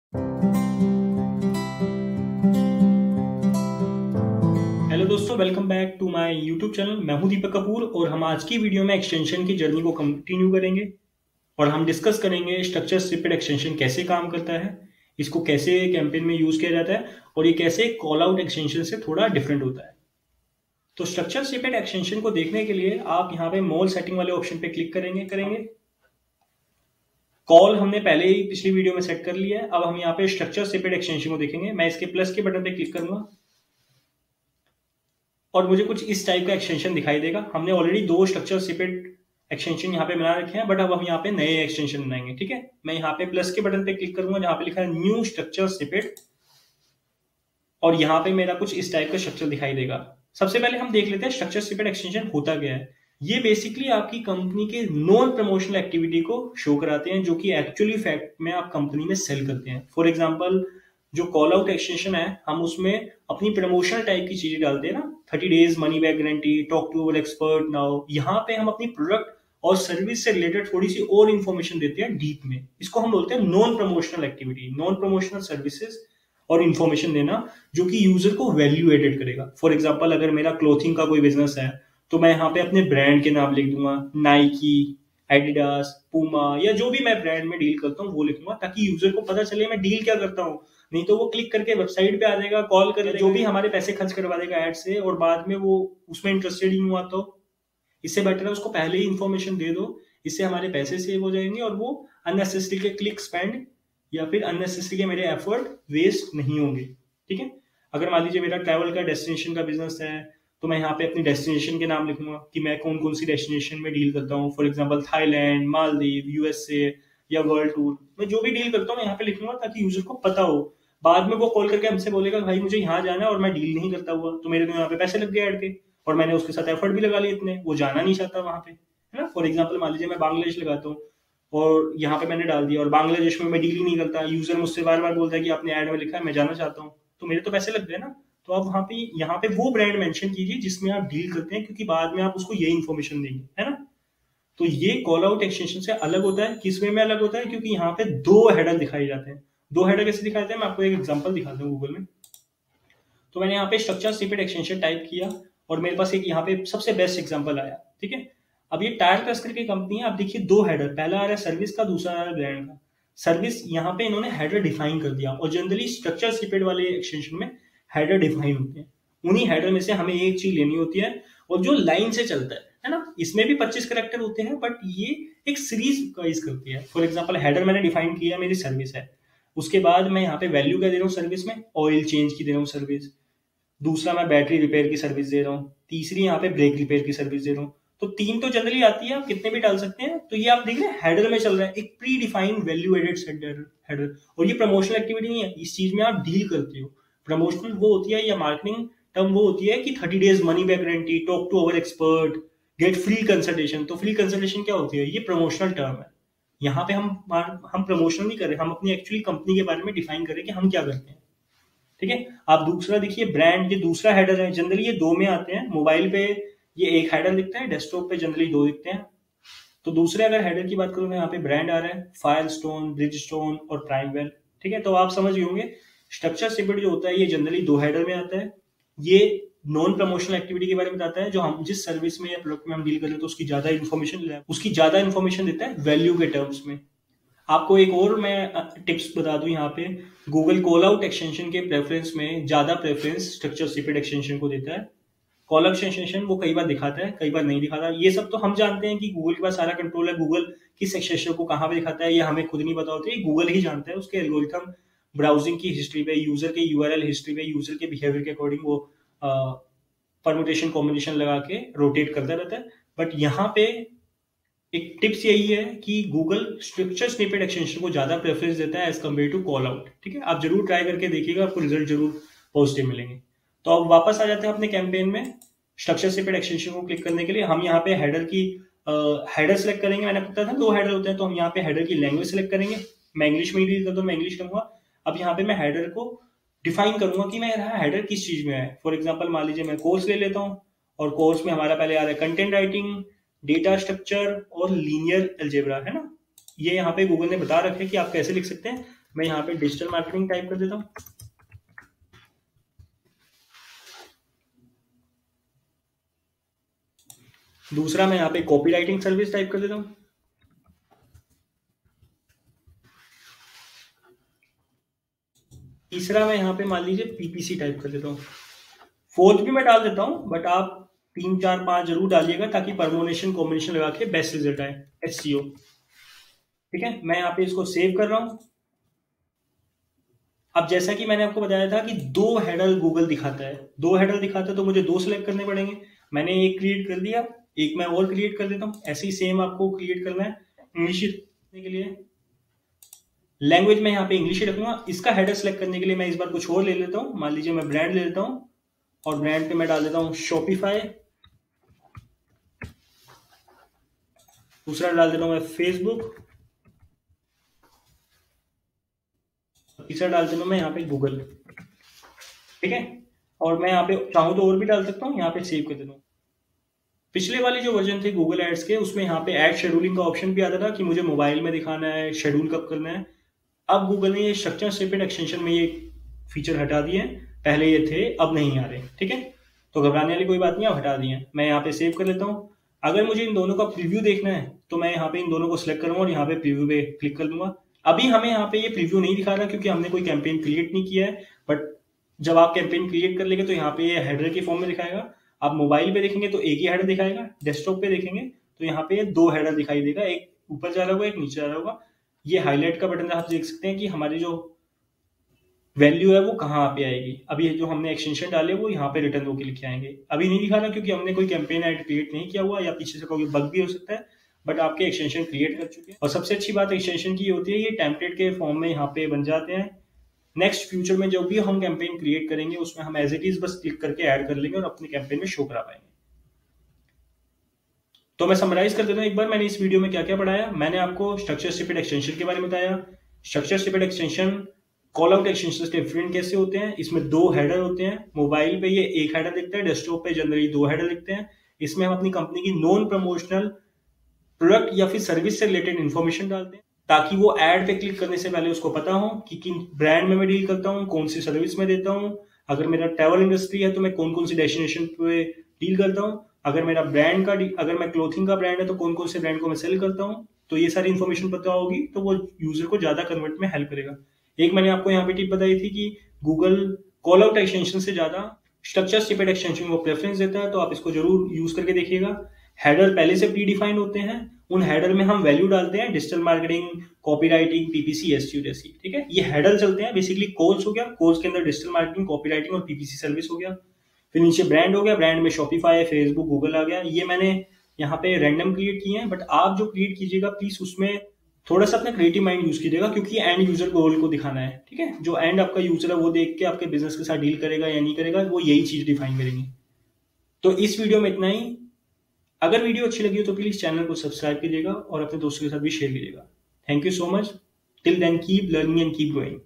Hello दोस्तों, welcome back to my YouTube channel. मैं हूं दीपक कपूर और हम आज की वीडियो में एक्सटेंशन की जर्नी को कंटिन्यू करेंगे और हम डिस्कस करेंगे स्ट्रक्चर स्निपेट एक्सटेंशन कैसे काम करता है, इसको कैसे कैंपेन में यूज किया जाता है और ये कैसे कॉल आउट एक्सटेंशन से थोड़ा डिफरेंट होता है। तो स्ट्रक्चर स्निपेट एक्सटेंशन को देखने के लिए आप यहाँ पे मोल सेटिंग वाले ऑप्शन पे क्लिक करेंगे। कॉल हमने पहले ही पिछली वीडियो में सेट कर लिया है। अब हम यहाँ पे स्ट्रक्चर स्निपेट एक्सटेंशन को देखेंगे। मैं इसके प्लस के बटन पे क्लिक करूंगा और मुझे कुछ इस टाइप का एक्सटेंशन दिखाई देगा। हमने ऑलरेडी दो स्ट्रक्चर स्निपेट एक्सटेंशन यहाँ पे बना रखे हैं, बट अब हम यहाँ पे नए एक्सटेंशन बनाएंगे। ठीक है, मैं यहाँ पे प्लस के बटन पे क्लिक करूंगा जहां पे लिखा है न्यू स्ट्रक्चर स्निपेट और यहाँ पे मेरा कुछ इस टाइप का स्ट्रक्चर दिखाई देगा। सबसे पहले हम देख लेते हैं स्ट्रक्चर स्निपेट एक्सटेंशन होता क्या है। ये बेसिकली आपकी कंपनी के नॉन प्रमोशनल एक्टिविटी को शो कराते हैं जो कि एक्चुअली फैक्ट में आप कंपनी में सेल करते हैं। फॉर एग्जाम्पल, जो कॉल आउट एक्सटेंशन है हम उसमें अपनी प्रमोशनल टाइप की चीजें डालते हैं ना, 30 days money back guarantee, talk to our expert now. यहाँ पे हम अपनी प्रोडक्ट और सर्विस से रिलेटेड थोड़ी सी और इन्फॉर्मेशन देते हैं डीप में। इसको हम बोलते हैं non promotional activity, non promotional services और इन्फॉर्मेशन देना जो कि यूजर को वैल्यू एडेड करेगा। फॉर एग्जाम्पल, अगर मेरा क्लोथिंग का कोई बिजनेस है तो मैं यहाँ पे अपने ब्रांड के नाम लिख दूंगा, नाइकी, एडिडास, पूमा या जो भी मैं ब्रांड में डील करता हूँ वो लिखूंगा ताकि यूजर को पता चले मैं डील क्या करता हूँ। नहीं तो वो क्लिक करके वेबसाइट पे आ जाएगा, कॉल कर जो भी हमारे पैसे खर्च करवा देगा एड से और बाद में वो उसमें इंटरेस्टेड ही नहीं हुआ। तो इससे बेटर है उसको पहले ही इन्फॉर्मेशन दे दो। इससे हमारे पैसे सेव हो जाएंगे और वो अननेसेसरी के क्लिक स्पेंड या फिर अननेसेसरी के मेरे एफर्ट वेस्ट नहीं होंगे। ठीक है, अगर मान लीजिए मेरा ट्रैवल का डेस्टिनेशन का बिजनेस है तो मैं यहाँ पे अपनी डेस्टिनेशन के नाम लिखूंगा कि मैं कौन कौन सी डेस्टिनेशन में डील करता हूँ। For example Thailand, Maldives, USA या वर्ल्ड टूर, मैं जो भी डील करता हूँ यहाँ पे लिखूंगा ताकि यूजर को पता हो। बाद में वो कॉल करके हमसे बोलेगा भाई मुझे यहाँ जाना है और मैं डील नहीं करता हुआ, तो मेरे तो यहाँ पे पैसे लग गए ऐड के और मैंने उसके साथ एफर्ट भी लगा लिए इतने, वो जाना नहीं चाहता वहां पे, है ना। फॉर एग्जाम्पल, मान लीजिए मैं बांग्लादेश लगाता हूँ और यहाँ पे मैंने डाल दिया और बांग्लादेश में मैं डील ही नहीं करता, यूजर मुझसे बार बार बोलता है कि आपने ऐड में लिखा है मैं जाना चाहता हूँ, तो मेरे तो पैसे लग गए ना। तो आप वहां पे यहाँ पे वो ब्रांड मेंशन कीजिए जिसमें आप डील करते हैं, क्योंकि बाद में आप उसको ये इन्फॉर्मेशन देंगे, है ना। तो ये कॉल आउट एक्सटेंशन से अलग होता है। किस वे में अलग होता है? क्योंकि यहाँ पे दो हेडर दिखाए जाते हैं। दो हेडर कैसे दिखाए जाते हैं, मैं आपको एक एग्जांपल दिखाता हूँ गूगल में। तो मैंने यहाँ पे स्ट्रक्चर स्निपेट एक्सटेंशन टाइप किया और मेरे पास एक यहाँ पे सबसे बेस्ट एग्जांपल आया। ठीक है, अब ये टायर प्रेस करके कंपनी है। आप देखिए दो हेडर, पहला आ रहा है सर्विस का, दूसरा आ रहा है ब्रांड का। सर्विस यहाँ पे इन्होंने हेडर डिफाइन कर दिया और जनरली स्ट्रक्चर स्निपेट वाले एक्सटेंशन में हेडर डिफाइन होते हैं। उन्हीं हेडर में से हमें एक चीज लेनी होती है और जो लाइन से चलता है ना। इसमें भी 25 करेक्टर होते हैं बट ये एक सीरीज वाइज करती है। फॉर एग्जाम्पल, हेडर मैंने डिफाइन किया मेरी सर्विस है, उसके बाद मैं यहाँ पे वैल्यू क्या दे रहा हूँ सर्विस में, ऑयल चेंज की दे रहा हूँ सर्विस, दूसरा मैं बैटरी रिपेयर की सर्विस दे रहा हूँ, तीसरी यहाँ पे ब्रेक रिपेयर की सर्विस दे रहा हूँ। तो तीन तो जनरली आती है, आप कितने भी डाल सकते हैं। तो ये आप देख रहे हैं हेडर में चल रहा है, एक predefined value added header. और ये प्रमोशनल एक्टिविटी नहीं है, इस चीज में आप डील करते हो। प्रमोशनल वो होती है या मार्केटिंग टर्म वो होती है कि 30 days money back guarantee, talk to our expert, get free consultation. तो फ्री कंसल्टेशन क्या होती है? ये प्रमोशनल टर्म है। यहाँ पे हम प्रमोशन नहीं कर रहे, हम अपनी एक्चुअली कंपनी के बारे में डिफाइन कर रहे हैं कि हम क्या करते हैं। ठीक है, आप दूसरा देखिए ब्रांड, ये दूसरा हेडर है। जनरली ये दो में आते हैं, मोबाइल पे ये एक हेडर दिखता है, डेस्कटॉप पे जनरली दो दिखते हैं। तो दूसरे अगर हेडर की बात करूं, यहाँ पे ब्रांड आ रहा है, फायरस्टोन, ब्रिजस्टोन और प्राइमवेल। ठीक है, तो आप समझ गए होंगे स्ट्रक्चर स्निपेट जो होता है ये जनरली दो हेडर में आता है। ये नॉन प्रमोशनल एक्टिविटी के बारे में बताता है, जो हम जिस सर्विस में या प्रोडक्ट में हम डील कर रहे हैं तो उसकी ज्यादा इन्फॉर्मेशन देता है वैल्यू के टर्म्स में। आपको एक और मैं टिप्स बता दूं यहाँ पे, गूगल कॉल आउट एक्सटेंशन के प्रेफरेंस में ज्यादा प्रेफरेंस स्ट्रक्चर स्निपेट एक्सटेंशन को देता है। कॉल आउट एक्सटेंशन वो कई बार दिखाता है, कई बार नहीं दिखाता। ये सब तो हम जानते हैं कि गूगल के पास सारा कंट्रोल है, गूगल किस एक्सटेंशन को कहाँ पे दिखाता है ये हमें खुद नहीं पता होता है, गूगल ही जानता है। उसके एल्गोरिथम ब्राउजिंग की हिस्ट्री पे, यूजर के यूआरएल हिस्ट्री पे, यूजर के बिहेवियर के अकॉर्डिंग वो परमुटेशन कॉम्बिनेशन लगा के रोटेट करता रहता है। बट यहाँ पे एक टिप्स यही है कि गूगल स्ट्रक्चर स्निपेट एक्सटेंशन को ज्यादा प्रेफरेंस देता है as compare to call out. ठीक है, आप जरूर ट्राई करके देखिएगा, आपको रिजल्ट जरूर पॉजिटिव मिलेंगे। तो अब वापस आ जाते हैं अपने कैंपेन में। स्ट्रक्चर स्निपेट एक्सटेंशन को क्लिक करने के लिए हम यहाँ पे हेडर की हेडर सेलेक्ट करेंगे। मैंने बताया था दो हेडर होते हैं, तो हम यहाँ पे हेडर की लैंग्वेज सेलेक्ट करेंगे। मैं इंग्लिश में डील करता हूँ, मैं इंग्लिश करूंगा। अब यहाँ पे मैं हेडर को डिफाइन करूंगा कि मैं हेडर किस चीज में है। फॉर एग्जाम्पल, मान लीजिए मैं कोर्स ले लेता हूँ और कोर्स में हमारा पहले आ रहा है कंटेंट राइटिंग, डेटा स्ट्रक्चर और लीनियर अलजेब्रा, है ना। ये यहाँ पे गूगल ने बता रखा है कि आप कैसे लिख सकते हैं। मैं यहाँ पे डिजिटल मार्केटिंग टाइप कर देता हूँ। दूसरा मैं यहाँ पे कॉपी राइटिंग सर्विस टाइप कर देता हूँ। तीसरा मैं यहाँ पे मान लीजिए पीपीसी टाइप कर देता हूँ। फोर्थ भी मैं डाल देता हूँ, बट आप 3 4 5 जरूर डालिएगा ताकि परमोनेशन कॉम्बिनेशन लगा के बेस्ट रिजल्ट आए, एससीओ। ठीक है, मैं यहाँ पे इसको सेव कर रहा हूँ। अब जैसा कि मैंने आपको बताया था कि 2 हेडर गूगल दिखाता है, 2 हेडर दिखाता है तो मुझे 2 सेलेक्ट करने पड़ेंगे। मैंने एक क्रिएट कर दिया, एक मैं और क्रिएट कर देता हूँ। ऐसे ही सेम आपको क्रिएट करना है इंग्लिश के लिए। लैंग्वेज में यहाँ पे इंग्लिश ही रखूंगा। इसका हेडर सेलेक्ट करने के लिए मैं इस बार कुछ और ले लेता हूँ। मान लीजिए मैं ब्रांड ले लेता हूँ और ब्रांड पे मैं डाल देता हूँ शॉपिफाई। दूसरा डाल देता हूँ मैं फेसबुक। तीसरा डाल देता हूँ मैं यहाँ पे गूगल। ठीक है, और मैं यहाँ पे चाहूँ तो और भी डाल सकता हूँ। यहाँ पे सेव कर देता हूँ। पिछले वाले जो वर्जन थे गूगल एड्स के, उसमें यहाँ पे एड शेड्यूलिंग का ऑप्शन भी आता था कि मुझे मोबाइल में दिखाना है, शेड्यूल कब करना है। अब गूगल ने ये स्ट्रक्चर स्निपेट एक्सटेंशन में ये फीचर हटा दिए हैं। पहले ये थे, अब नहीं आ रहे। ठीक है, तो घबराने वाली कोई बात नहीं, अब हटा दिए हैं। मैं यहाँ पे सेव कर लेता हूँ। अगर मुझे इन दोनों का प्रीव्यू देखना है तो मैं यहाँ पे इन दोनों को सिलेक्ट करूंगा और यहाँ पे प्रीव्यू पे क्लिक कर दूंगा। अभी हमें यहाँ पे ये प्रीव्यू नहीं दिखा रहा क्योंकि हमने कोई कैंपेन क्रिएट नहीं किया है, बट जब आप कैंपेन क्रिएट कर लेंगे तो यहाँ पे ये हेडर के फॉर्म में दिखाएगा। आप मोबाइल पे देखेंगे तो एक ही हेडर दिखाएगा, डेस्कटॉप पे देखेंगे तो यहाँ पे 2 हेडर दिखाई देगा, एक ऊपर जा रहा होगा, एक नीचे जा रहा होगा। ये हाईलाइट का बटन आप देख सकते हैं कि हमारी जो वैल्यू है वो कहाँ पे आएगी। अभी जो हमने एक्सटेंशन डाले वो यहाँ पे रिटर्न होकर लिखे आएंगे। अभी नहीं दिखा रहा क्योंकि हमने कोई कैंपेन ऐड क्रिएट नहीं किया हुआ, या पीछे से कोई बग भी हो सकता है, बट आपके एक्सटेंशन क्रिएट कर चुके हैं। और सबसे अच्छी बात एक्सटेंशन की होती है, ये टेम्पलेट के फॉर्म में यहाँ पे बन जाते हैं। नेक्स्ट फ्यूचर में जो भी हम कैंपेन क्रिएट करेंगे उसमें हम एज इट इज बस क्लिक करके ऐड कर लेंगे और अपने कैंपेन में शो करा पाएंगे। तो मैं समराइज कर देता हूँ एक बार मैंने इस वीडियो में क्या क्या पढ़ाया। मैंने आपको स्ट्रक्चर स्निपेट एक्सटेंशन के बारे में बताया। Structure snippet extension call out extension different कैसे होते हैं। इसमें 2 हेडर होते हैं। मोबाइल पे ये 1 हेडर दिखता है, डेस्कटॉप पे जनरली 2 हेडर दिखते हैं। इसमें हम अपनी कंपनी की नॉन प्रमोशनल प्रोडक्ट या फिर सर्विस से रिलेटेड इन्फॉर्मेशन डालते हैं ताकि वो एड पे क्लिक करने से पहले उसको पता हो कि किन ब्रांड में मैं डील करता हूँ, कौन सी सर्विस में देता हूँ। अगर मेरा ट्रैवल इंडस्ट्री है तो मैं कौन कौन सी डेस्टिनेशन पे डील करता हूँ। अगर मेरा ब्रांड का अगर मैं क्लोथिंग का ब्रांड है तो कौन कौन से ब्रांड को मैं सेल करता हूँ। तो ये सारी इन्फॉर्मेशन पता होगी तो वो यूजर को ज्यादा कन्वर्ट में हेल्प करेगा। एक मैंने आपको यहाँ पे टिप बताई थी कि गूगल कॉल आउट एक्सटेंशन से ज्यादा स्ट्रक्चर स्निपेट एक्सटेंशन को प्रेफरेंस देता है, तो आप इसको जरूर यूज करके देखिएगा। हेडर पहले से प्री डिफाइंड होते हैं, उन हेडर में हम वैल्यू डालते हैं, digital marketing, copywriting, PPC, SEO जैसी। ठीक है, ये हेडर चलते हैं। बेसिकली कॉल्स हो गया, कॉल्स के अंदर डिजिटल मार्केटिंग, कॉपीराइटिंग और पीपीसी सर्विस हो गया। फिर नीचे ब्रांड हो गया, ब्रांड में शॉपिफाई, फेसबुक, गूगल आ गया। ये मैंने यहाँ पे रैंडम क्रिएट किए हैं, बट आप जो क्रिएट कीजिएगा प्लीज उसमें थोड़ा सा अपना क्रिएटिव माइंड यूज कीजिएगा क्योंकि एंड यूजर गोल को दिखाना है। ठीक है, जो एंड आपका यूजर है वो देख के आपके बिजनेस के साथ डील करेगा या नहीं करेगा, वो यही चीज डिफाइन करेंगे। तो इस वीडियो में इतना ही। अगर वीडियो अच्छी लगी हो तो प्लीज चैनल को सब्सक्राइब कीजिएगा और अपने दोस्तों के साथ भी शेयर कीजिएगा। Thank you so much. Till then keep learning and keep growing.